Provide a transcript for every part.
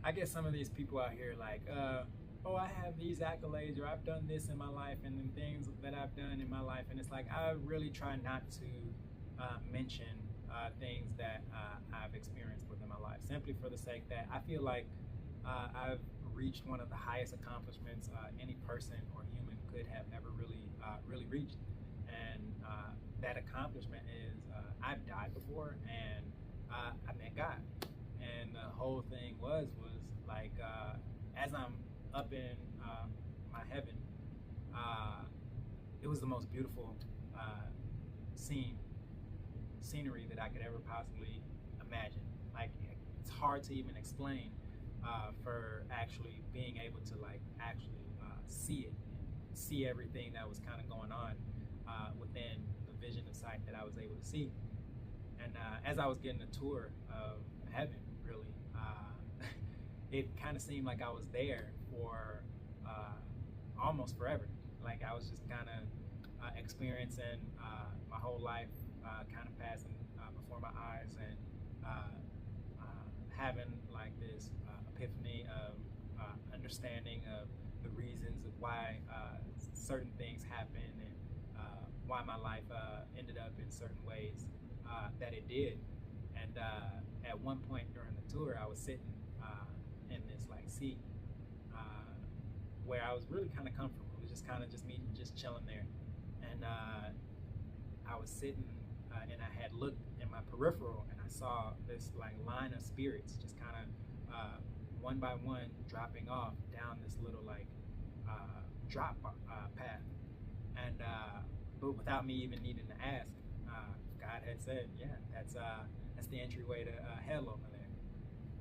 I get some of these people out here like, oh, I have these accolades, or I've done this in my life, and then things that I've done in my life, and it's like I really try not to mention things that I've experienced within my life, simply for the sake that I feel like I've reached one of the highest accomplishments any person or human could have ever really reached, and that accomplishment is I've died before, and I met God. And the whole thing was like as I'm up in my heaven, uh, it was the most beautiful scene scenery that I could ever possibly imagine. Like, it's hard to even explain for actually being able to like actually see it, see everything that was kind of going on within the vision of sight that I was able to see. And as I was getting a tour of heaven, really, it kind of seemed like I was there for almost forever. Like I was just kind of experiencing my whole life kind of passing before my eyes, and having like this epiphany of understanding of the reasons of why certain things happen, and why my life ended up in certain ways that it did. And at one point during the tour, I was sitting in this like seat where I was really kind of comfortable. It was just kind of just me, just chilling there. And I was sitting and I had looked in my peripheral, and I saw this like line of spirits just kind of one by one dropping off down this little like drop path. And but without me even needing to ask, God had said, yeah, that's the entryway to hell over there.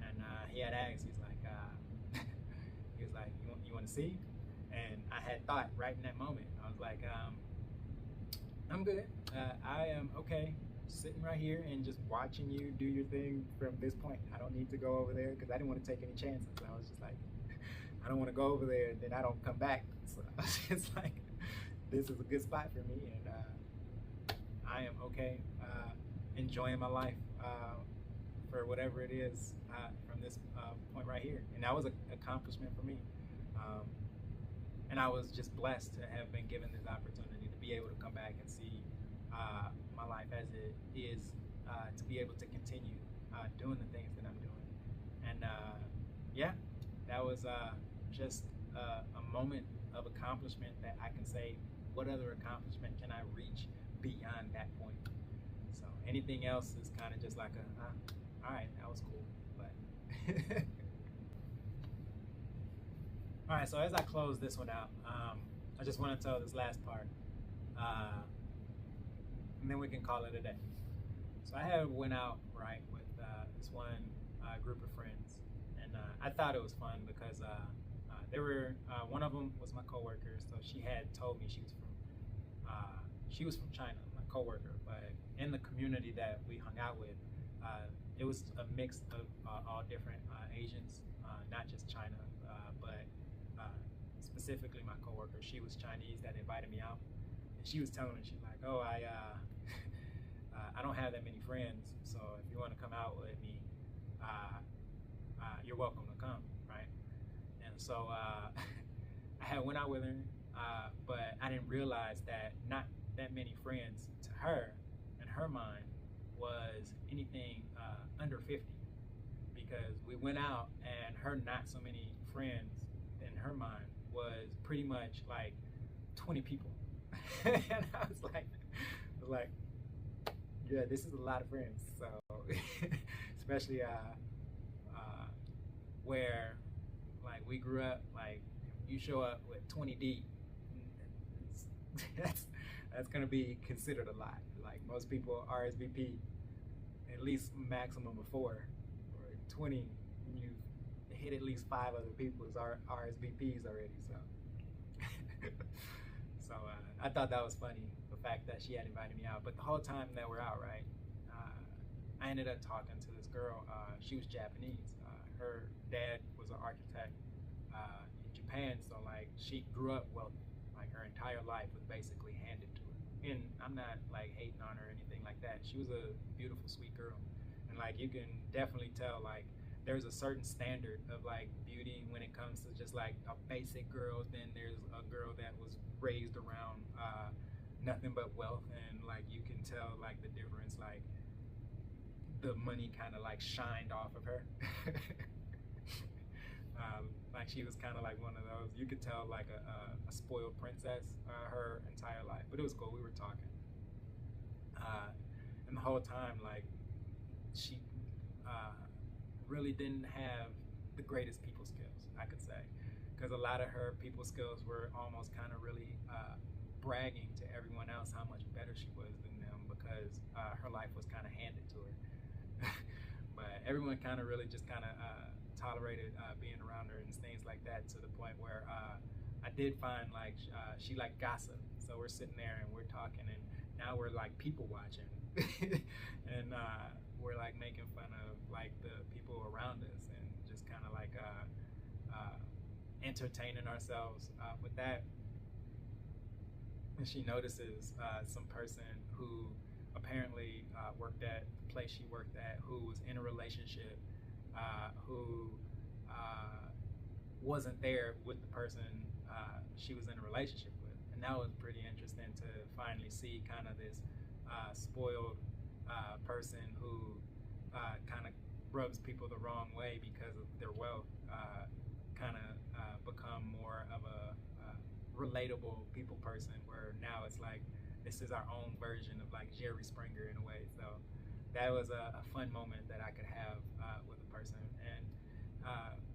And he had asked, he was like, you want to see? And I had thought right in that moment, I was like, I'm good. I am okay sitting right here and just watching you do your thing from this point. I don't need to go over there, because I didn't want to take any chances. I was just like, I don't want to go over there and then I don't come back. So it's like, this is a good spot for me, and I am okay enjoying my life for whatever it is from this point right here. And that was an accomplishment for me. And I was just blessed to have been given this opportunity to be able to come back and see my life as it is, to be able to continue doing the things that I'm doing. And yeah, that was just a moment of accomplishment that I can say, what other accomplishment can I reach beyond that point? So anything else is kind of just like all right, that was cool. But all right, so as I close this one out, I just want to tell this last part, and then we can call it a day. So I had went out right with this one group of friends, and I thought it was fun because they were one of them was my coworker. So she had told me she was from China, my coworker, but in the community that we hung out with, it was a mix of all different Asians, not just China, but specifically my coworker. She was Chinese that invited me out, and she was telling me, she's like, oh, I don't have that many friends, so if you want to come out with me, you're welcome to come, right? And so I had went out with her, but I didn't realize that not that many friends to her, in her mind, was anything under 50, because we went out and her not so many friends in her mind was pretty much like 20 people. And I was like, yeah, this is a lot of friends. So especially where like we grew up, like you show up with 20 deep, that's gonna be considered a lot. Like most people RSVP at least maximum of 4 or 20. You hit at least 5 other people's RSVPs already. So so I thought that was funny, the fact that she had invited me out. But the whole time that we're out, right, I ended up talking to this girl. She was Japanese. Her dad was an architect in Japan, so like she grew up wealthy. Like her entire life was basically handed to her. And I'm not like hating on her or anything like that. She was a beautiful, sweet girl, and like you can definitely tell like there's a certain standard of like beauty when it comes to just like a basic girl. Then there's a girl that was raised around nothing but wealth, and like you can tell like the difference, like the money kind of like shined off of her. Like she was kind of like one of those, you could tell like a spoiled princess her entire life. But it was cool, we were talking, and the whole time like she really didn't have the greatest people skills, I could say, because a lot of her people skills were almost kind of really bragging to everyone else how much better she was than them, because her life was kind of handed to her. But everyone kind of really just kind of tolerated being around her and things like that, to the point where I did find like she like gossip. So we're sitting there and we're talking, and now we're like people watching, and we're like making fun of like the people around us, and just kind of like entertaining ourselves with that. And she notices some person who apparently worked at the place she worked at, who was in a relationship, who wasn't there with the person she was in a relationship with. And that was pretty interesting to finally see kind of this spoiled person who kind of rubs people the wrong way because of their wealth, kind of become more of a relatable people person, where now it's like this is our own version of like Jerry Springer in a way. So that was a fun moment that I could have with a person. And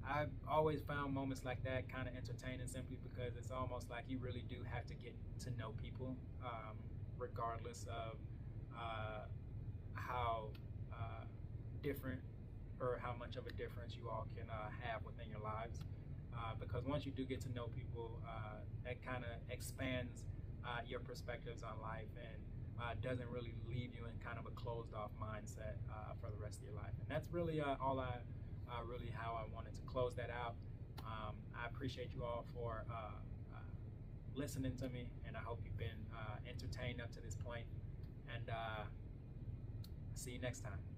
I've always found moments like that kind of entertaining, simply because it's almost like you really do have to get to know people, regardless of how different or how much of a difference you all can have within your lives. Because once you do get to know people, that kind of expands your perspectives on life, and doesn't really leave you in kind of a closed off mindset for the rest of your life. And that's really all really how I wanted to close that out. I appreciate you all for listening to me, and I hope you've been entertained up to this point, and see you next time.